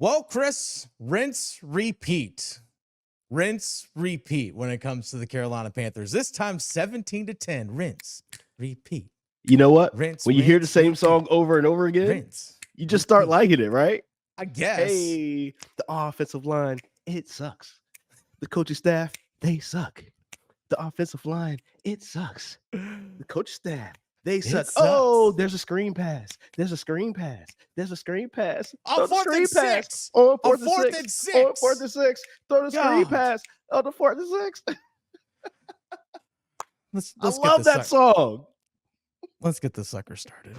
Well, Chris, rinse, repeat. Rinse, repeat when it comes to the Carolina Panthers. This time 17-10. Rinse, repeat. You know what? Rinse, When you hear the rinse, same repeat. song over and over again, Rinse, you just start repeat. liking it, right? I guess. Hey, the offensive line, it sucks. The coaching staff, they suck. The offensive line, it sucks. The coach staff, they suck. sucks. Oh, there's a screen pass. There's a screen pass. There's a screen pass. On Throw the 4th screen and pass. 6. On On 4th and 6. On 4th and 6. Throw the screen God. pass. On the 4th and 6. Let's I get love this that song. Let's get this sucker started.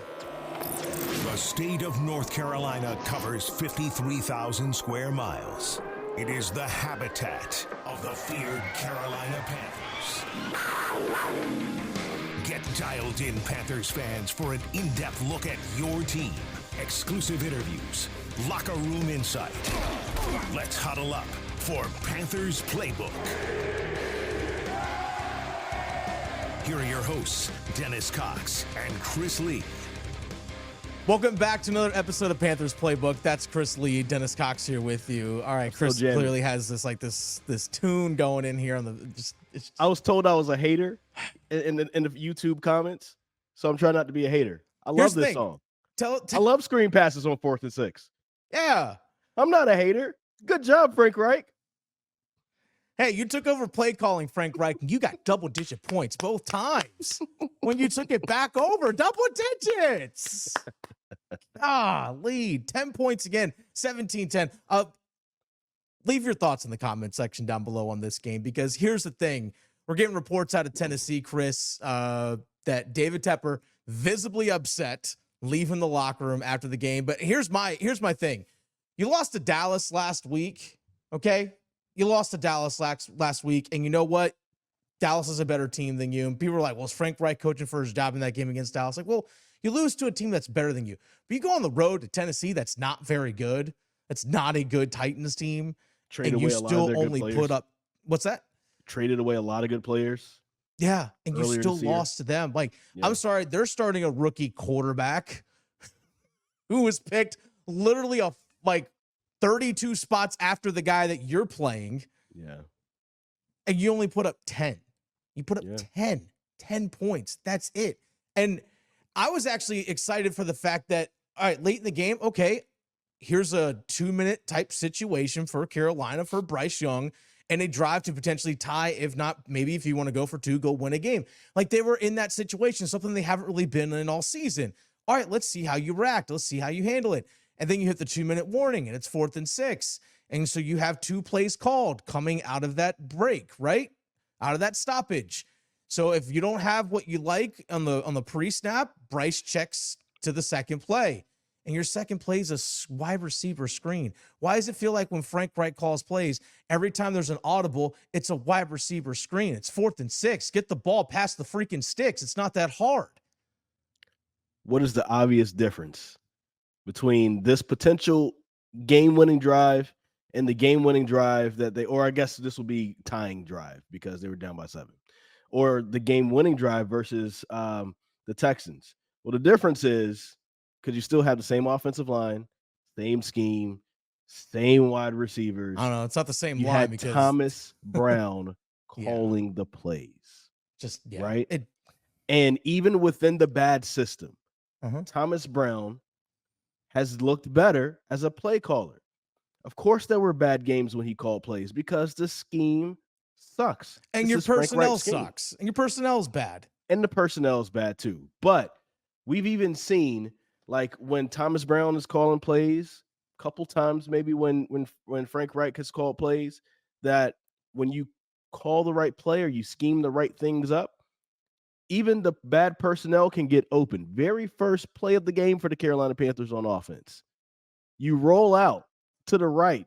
The state of North Carolina covers 53,000 square miles. It is the habitat of the feared Carolina Panthers. Get dialed in, Panthers fans, for an in-depth look at your team, exclusive interviews, locker room insight. Let's huddle up for Panthers Playbook. Here are your hosts, Dennis Cox and Chris Lea. Welcome back to another episode of Panthers Playbook. That's Chris Lea, Dennis Cox here with you. All right, Chris clearly has this tune going in here on the. I was told I was a hater in the YouTube comments, so I'm trying not to be a hater. I love this song. I love screen passes on 4th and 6. Yeah, I'm not a hater. Good job, Frank Reich. Hey, you took over play calling, Frank Reich, and you got double-digit points both times when you took it back over. Double digits. Lead. 10 points again, 17-10. Leave your thoughts in the comment section down below on this game, because here's the thing. We're getting reports out of Tennessee, Chris, that David Tepper visibly upset leaving the locker room after the game. But here's my thing. You lost to Dallas last week, okay? You lost to Dallas last week, and you know what? Dallas is a better team than you. And people are like, well, is Frank Reich coaching for his job in that game against Dallas? Like, well, you lose to a team that's better than you. But you go on the road to Tennessee that's not very good. That's not a good Titans team. And you still only put up, what's that? Traded away a lot of good players. Yeah, and you still lost to them. Like, yeah. I'm sorry, they're starting a rookie quarterback who was picked literally 32 spots after the guy that you're playing. Yeah. And you only put up 10. You put up 10 points. That's it. And I was actually excited for the fact that, all right, late in the game, okay, here's a 2-minute type situation for Carolina, for Bryce Young, and a drive to potentially tie, if not, maybe if you want to go for 2, go win a game. Like, they were in that situation, something they haven't really been in all season. All right, let's see how you react. Let's see how you handle it. And then you hit the 2-minute warning, and it's 4th and 6. And so you have 2 plays called coming out of that break, right? Out of that stoppage. So if you don't have what you like on the pre-snap, Bryce checks to the second play. And your second play is a wide receiver screen. Why does it feel like when Frank Reich calls plays, every time there's an audible, it's a wide receiver screen? It's 4th and 6. Get the ball past the freaking sticks. It's not that hard. What is the obvious difference between this potential game-winning drive and the game-winning drive that or I guess this will be tying drive because they were down by 7, or the game-winning drive versus the Texans? Well, the difference is because you still have the same offensive line, same scheme, same wide receivers. I don't know. It's not the same you line had because Thomas Brown calling the plays. Right? And even within the bad system, Thomas Brown has looked better as a play caller. Of course, there were bad games when he called plays because the scheme sucks. And your personnel sucks. And your personnel is bad. And the personnel is bad too. But we've even seen, like, when Thomas Brown is calling plays, a couple times maybe when Frank Reich has called plays, that when you call the right player, you scheme the right things up, even the bad personnel can get open. Very first play of the game for the Carolina Panthers on offense. You roll out to the right,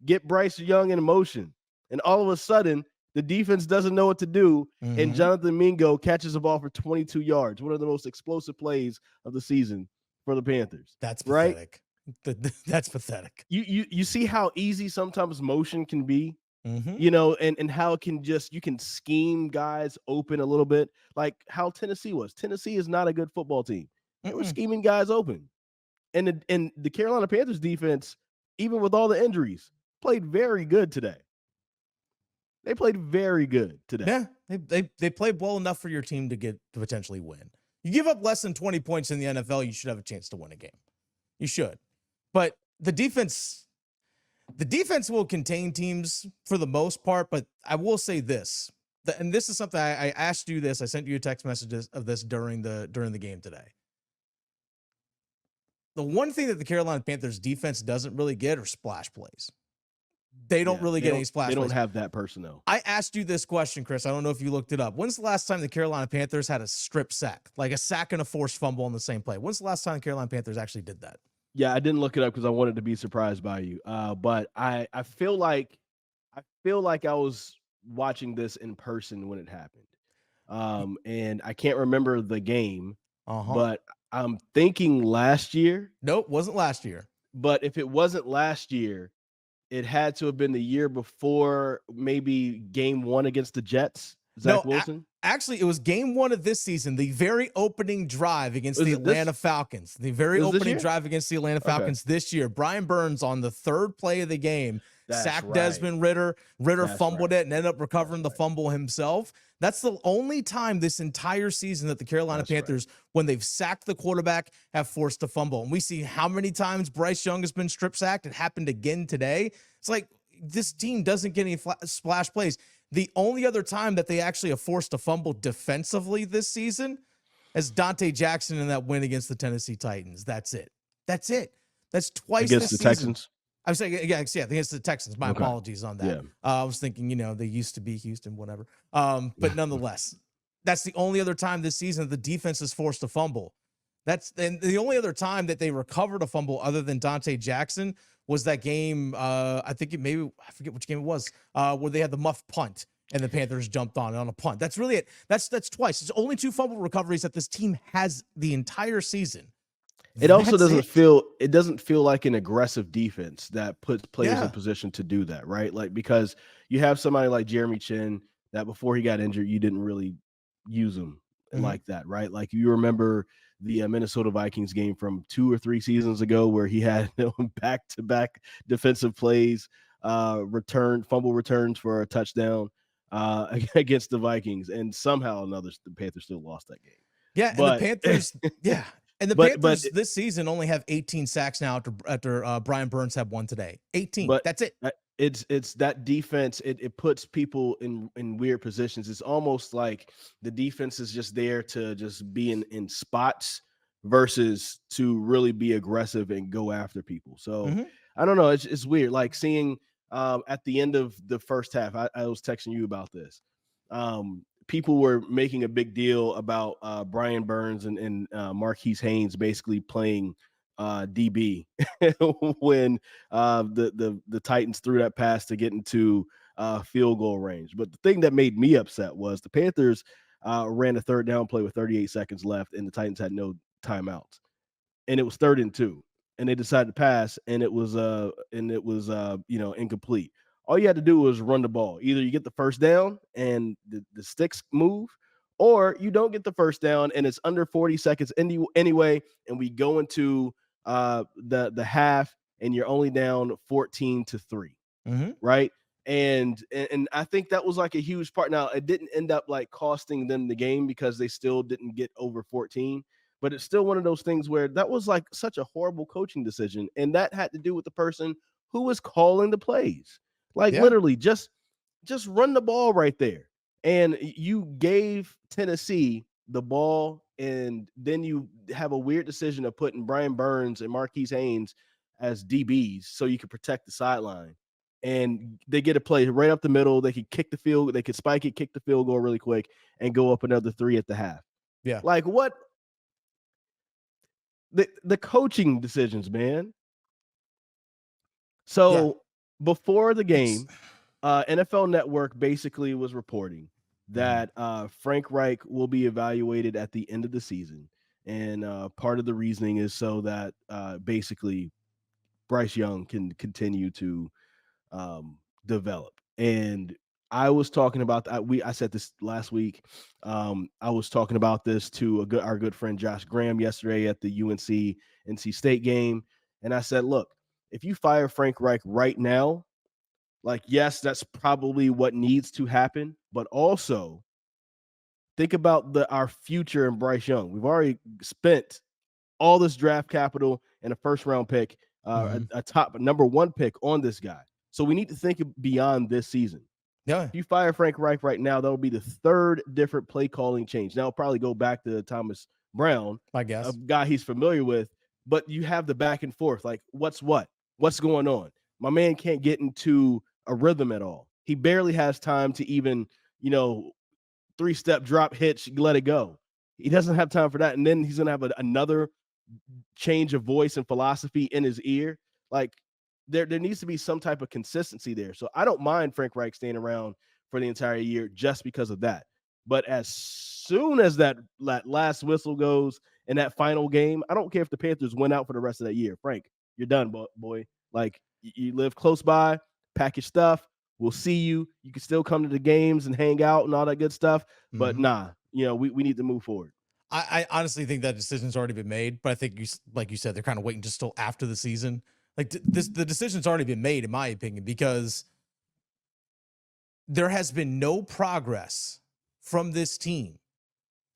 get Bryce Young in motion, and all of a sudden, the defense doesn't know what to do, and Jonathan Mingo catches the ball for 22 yards. One of the most explosive plays of the season for the Panthers. That's pathetic. Right? That's pathetic. You see how easy sometimes motion can be? You know, and how it can you can scheme guys open a little bit, like how Tennessee was. Tennessee is not a good football team. They were scheming guys open. And the Carolina Panthers defense even with all the injuries, played very good today. They played very good today. Yeah, they played well enough for your team to potentially win. You give up less than 20 points in the NFL, you should have a chance to win a game. You should. But the defense will contain teams for the most part, but I will say this. And this is something I asked you this. I sent you a text message of this during the game today. The one thing that the Carolina Panthers defense doesn't really get are splash plays. They don't really get any splash plays. They don't have that personnel. I asked you this question, Chris. I don't know if you looked it up. When's the last time the Carolina Panthers had a strip sack, like a sack and a forced fumble on the same play? When's the last time the Carolina Panthers actually did that? Yeah, I didn't look it up because I wanted to be surprised by you. But I feel like I was watching this in person when it happened. And I can't remember the game, but I'm thinking last year. Nope, wasn't last year. But if it wasn't last year, it had to have been the year before, maybe game 1 against the Jets. Zach Wilson? Actually, it was game 1 of this season, the very opening drive against the Atlanta Falcons. The very opening drive against the Atlanta Falcons this year. Brian Burns on the 3rd play of the game sacked Desmond Ritter. Ritter fumbled it and ended up recovering the fumble himself. That's the only time this entire season that the Carolina Panthers, when they've sacked the quarterback, have forced a fumble. And we see how many times Bryce Young has been strip sacked. It happened again today. It's like this team doesn't get any splash plays. The only other time that they actually have forced a fumble defensively this season is Dante Jackson in that win against the Tennessee Titans. That's it. That's twice against this the season. Texans. I'm saying, against the Texans. My apologies on that. Yeah. I was thinking, they used to be Houston, whatever. But nonetheless, that's the only other time this season that the defense is forced to fumble. And the only other time that they recovered a fumble other than Dante Jackson was that game. I forget which game it was, where they had the muff punt and the Panthers jumped on a punt. That's really it. That's twice. It's only 2 fumble recoveries that this team has the entire season. It also doesn't feel like an aggressive defense that puts players in position to do that, right? Like, because you have somebody like Jeremy Chin that before he got injured, you didn't really use him like that, right? Like, you remember the Minnesota Vikings game from 2 or 3 seasons ago where he had back-to-back defensive plays, fumble returns for a touchdown against the Vikings, and somehow or another the Panthers still lost that game. Yeah, and the Panthers, And the Panthers this season only have 18 sacks now after Brian Burns had 1 today. 18. That's it. It's that defense. It puts people in weird positions. It's almost like the defense is just there to just be in spots versus to really be aggressive and go after people. So I don't know. It's weird. Like seeing at the end of the first half, I was texting you about this. People were making a big deal about Brian Burns and Marquise Haynes basically playing DB when the Titans threw that pass to get into field goal range. But the thing that made me upset was the Panthers ran a 3rd down play with 38 seconds left, and the Titans had no timeouts, and it was 3rd and 2, and they decided to pass, and it was incomplete. All you had to do was run the ball. Either you get the first down and the sticks move, or you don't get the first down and it's under 40 seconds anyway, and we go into the half and you're only down 14-3, right? And I think that was like a huge part. Now, it didn't end up like costing them the game because they still didn't get over 14, but it's still one of those things where that was like such a horrible coaching decision, and that had to do with the person who was calling the plays. Like literally just run the ball right there. And you gave Tennessee the ball, and then you have a weird decision of putting Brian Burns and Marquise Haynes as DBs so you can protect the sideline. And they get a play right up the middle. They could kick the field, they could spike it, kick the field goal really quick, and go up another 3 at the half. Yeah. Like what? The coaching decisions, man. So before the game, NFL Network basically was reporting that Frank Reich will be evaluated at the end of the season. And part of the reasoning is so that basically Bryce Young can continue to develop. And I was talking about I said this last week. I was talking about this to our good friend Josh Graham yesterday at the UNC NC State game. And I said, look, if you fire Frank Reich right now, like, yes, that's probably what needs to happen, but also think about our future in Bryce Young. We've already spent all this draft capital and a first round pick, a top number 1 pick on this guy. So we need to think beyond this season. Yeah. If you fire Frank Reich right now, that'll be the 3rd different play calling change. Now, it'll probably go back to Thomas Brown, I guess, a guy he's familiar with, but you have the back and forth. Like, what's going on? My man can't get into a rhythm at all. He barely has time to even, 3-step drop hitch, let it go. He doesn't have time for that. And then he's going to have another change of voice and philosophy in his ear. Like, there needs to be some type of consistency there. So I don't mind Frank Reich staying around for the entire year just because of that. But as soon as that last whistle goes in that final game, I don't care if the Panthers win out for the rest of that year. Frank, you're done, boy. Like, you live close by, pack your stuff. We'll see you. You can still come to the games and hang out and all that good stuff. But nah, we need to move forward. I honestly think that decision's already been made, but I think like you said, they're kind of waiting just till after the season. Like the decision's already been made, in my opinion, because there has been no progress from this team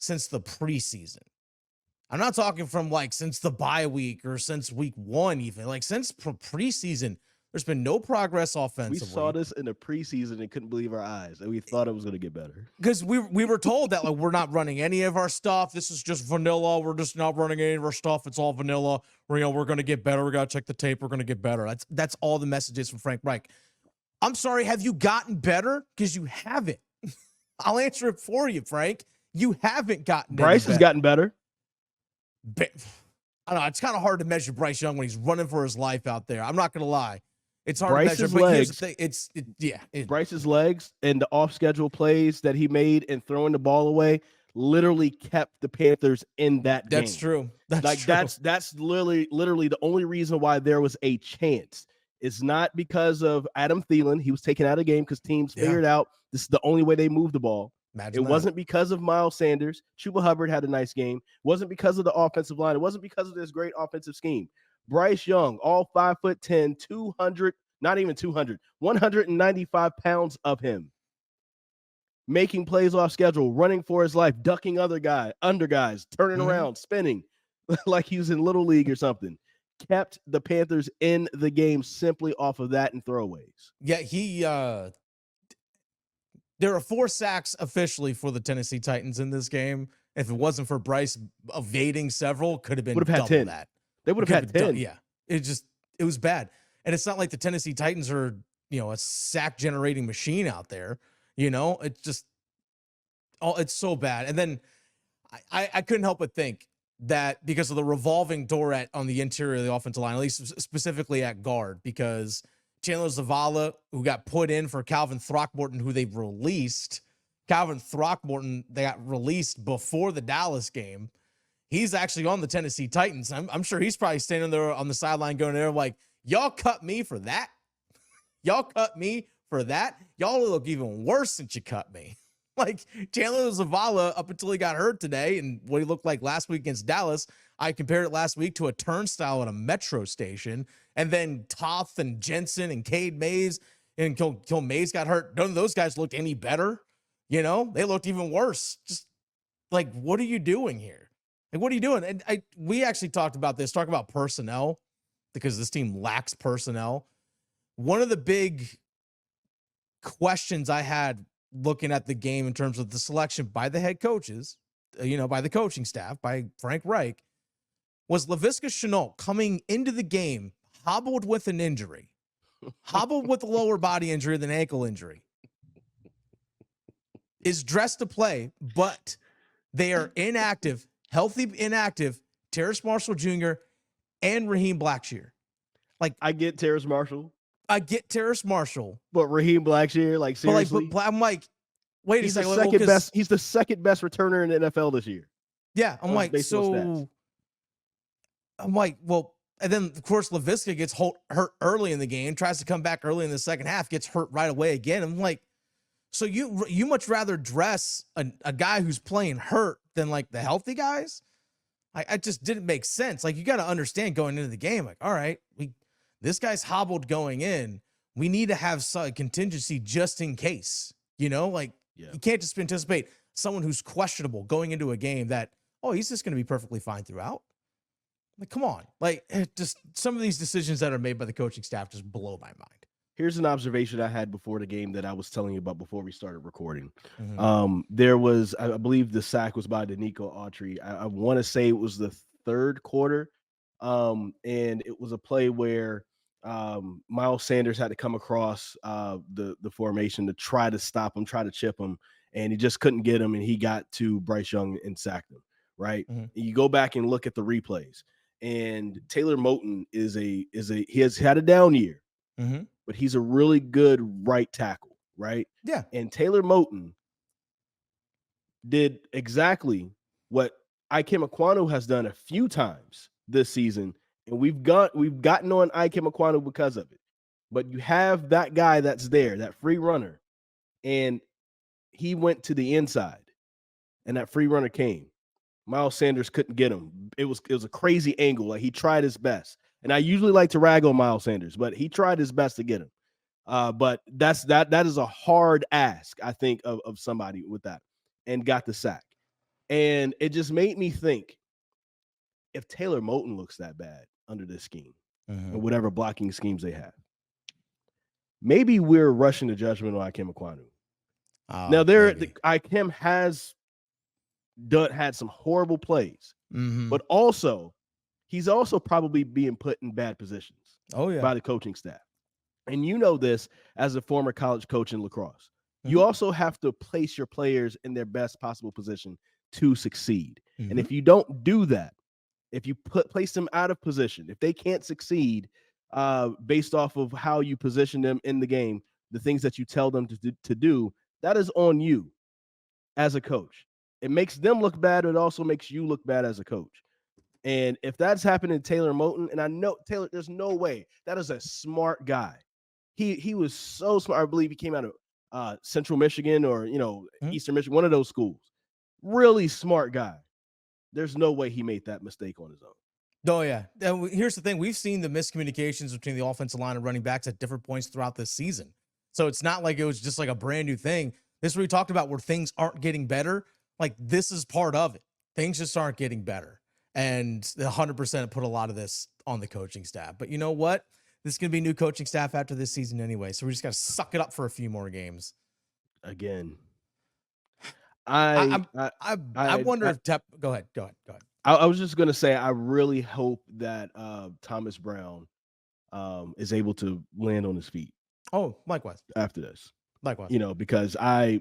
since the preseason. I'm not talking from like since the bye week or since week 1, even like since preseason. There's been no progress offensively. We saw this in the preseason and couldn't believe our eyes, and we thought it was going to get better. Because we were told that, like, we're not running any of our stuff. This is just vanilla. We're just not running any of our stuff. It's all vanilla. We're going to get better. We got to check the tape. We're going to get better. That's all the messages from Frank Reich. I'm sorry. Have you gotten better? Because you haven't. I'll answer it for you, Frank. You haven't gotten better. Bryce has gotten better. I don't know. It's kind of hard to measure Bryce Young when he's running for his life out there. I'm not going to lie. It's hard Bryce's to measure, but legs, here's the thing. Bryce's legs and the off-schedule plays that he made and throwing the ball away literally kept the Panthers in that game. That's true. That's literally the only reason why there was a chance. It's not because of Adam Thielen. He was taken out of the game because teams figured out this is the only way they move the ball. It wasn't because of Miles Sanders. Chuba Hubbard had a nice game. It wasn't because of the offensive line. It wasn't because of this great offensive scheme. Bryce Young, all 5'10", 200, not even 200, 195 pounds of him, making plays off schedule, running for his life, ducking under guys, turning around, spinning like he was in Little League or something. Kept the Panthers in the game simply off of that and throwaways. Yeah, there are 4 sacks officially for the Tennessee Titans in this game. If it wasn't for Bryce evading several, could have been double 10. That. They would have had 10. Yeah. It was bad. And it's not like the Tennessee Titans are, a sack generating machine out there. It's just, it's so bad. And then I couldn't help but think that because of the revolving door on the interior of the offensive line, at least specifically at guard, because Chandler Zavala, who got put in for Calvin Throckmorton, who they released. Calvin Throckmorton, they got released before the Dallas game. He's actually on the Tennessee Titans. I'm sure he's probably standing there on the sideline going there like, y'all cut me for that? Y'all cut me for that? Y'all look even worse since you cut me. Like Chandler Zavala, up until he got hurt today and what he looked like last week against Dallas, I compared it last week to a turnstile at a metro station. And then Toth and Jensen and Cade Mays and Kill Mays got hurt. None of those guys looked any better. They looked even worse. Just like, what are you doing here? Like, what are you doing? And we actually talk about personnel, because this team lacks personnel. One of the big questions I had looking at the game in terms of the selection by the head coaches, by the coaching staff, by Frank Reich, was Laviska Shenault coming into the game hobbled with an injury, hobbled with a lower body injury than ankle injury, is dressed to play, but they are inactive, healthy inactive, Terrace Marshall Jr. and Raheem Blackshear. Like, I get Terrace Marshall. But Raheem Blackshear, like, seriously? But I'm like, wait a second. He's the second best returner in the NFL this year. Yeah, I'm like, well, and then, of course, Laviska gets hurt early in the game, tries to come back early in the second half, gets hurt right away again. I'm like, so you much rather dress a guy who's playing hurt than, like, the healthy guys? I just didn't make sense. Like, you got to understand going into the game, like, all right, this guy's hobbled going in. We need to have a contingency just in case, you can't just anticipate someone who's questionable going into a game that, oh, he's just going to be perfectly fine throughout. Like, come on. Like, just some of these decisions that are made by the coaching staff just blow my mind. Here's an observation I had before the game that I was telling you about before we started recording. Mm-hmm. There was, I believe the sack was by Danico Autry. I want to say it was the third quarter. And it was a play where Miles Sanders had to come across the formation to try to stop him, try to chip him, and he just couldn't get him, and he got to Bryce Young and sacked him, right? Mm-hmm. And you go back and look at the replays, and Taylor Moton he has had a down year. Mm-hmm. But he's a really good right tackle, right? Yeah. And Taylor Moton did exactly what Ikem Ekwonu has done a few times this season, and we've gotten on Ikem Ekwonu because of it. But you have that guy that's there, that free runner, and he went to the inside, and that free runner came. Miles Sanders couldn't get him. It was a crazy angle. Like, he tried his best. And I usually like to rag on Miles Sanders, but he tried his best to get him. But that is a hard ask, I think, of somebody with that, and got the sack. And it just made me think, if Taylor Moton looks that bad under this scheme and whatever blocking schemes they have, maybe we're rushing to judgment on Ikem Ekwonu. Now, Ikem has had some horrible plays, but also he's also probably being put in bad positions by the coaching staff. And you know this as a former college coach in lacrosse. You also have to place your players in their best possible position to succeed. And if you don't do that, if you place them out of position, if they can't succeed based off of how you position them in the game, the things that you tell them to do, that is on you as a coach. It makes them look bad. It also makes you look bad as a coach. And if that's happening to Taylor Moton, and I know Taylor, there's no way. That is a smart guy. He was so smart. I believe he came out of Central Michigan or Eastern Michigan, one of those schools. Really smart guy. There's no way he made that mistake on his own. Oh, yeah. Here's the thing. We've seen the miscommunications between the offensive line and running backs at different points throughout this season. So it's not like it was just like a brand new thing. This is what we talked about, where things aren't getting better. Like, this is part of it. Things just aren't getting better. And 100% put a lot of this on the coaching staff. But you know what? This is going to be new coaching staff after this season anyway. So we just got to suck it up for a few more games. Again. I wonder if go ahead. I was just going to say, I really hope that Thomas Brown is able to land on his feet. Oh, likewise. After this. Likewise. Because I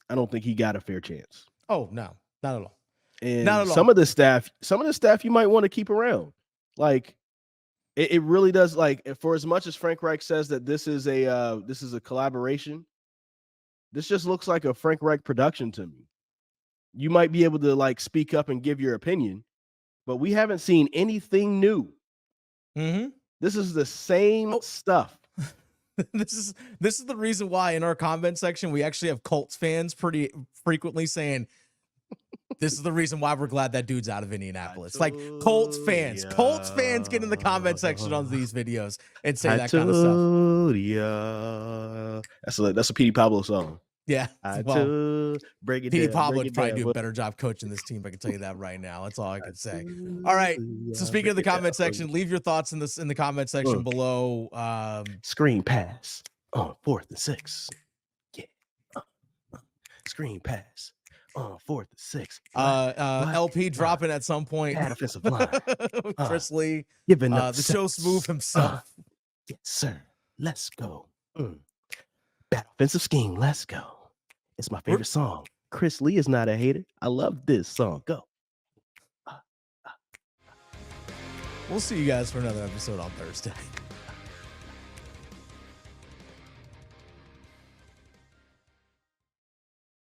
don't think he got a fair chance. Oh, no. Not at all. And some of the staff you might want to keep around. Like, it really does. Like, for as much as Frank Reich says that this is a collaboration, this just looks like a Frank Reich production to me. You might be able to like speak up and give your opinion, but we haven't seen anything new. This is the same stuff. This is the reason why in our comment section we actually have Colts fans pretty frequently saying, this is the reason why we're glad that dude's out of Indianapolis. Like, Colts fans get in the comment section on these videos and say that kind of stuff. That's a Petey Pablo song. Yeah. Break it Petey down. Pablo would probably do a better job coaching this team. I can tell you that right now. That's all I can say. All right. So speaking of the comment section, leave your thoughts in the comment section below. Screen pass on 4th and 6. Yeah. Screen pass. 4th and 6. LP dropping at some point. Offensive line. Chris Lea. Giving up the show smooth himself. Yes, sir. Let's go. Bad offensive scheme. Let's go. It's my favorite song. Chris Lea is not a hater. I love this song. Go. We'll see you guys for another episode on Thursday.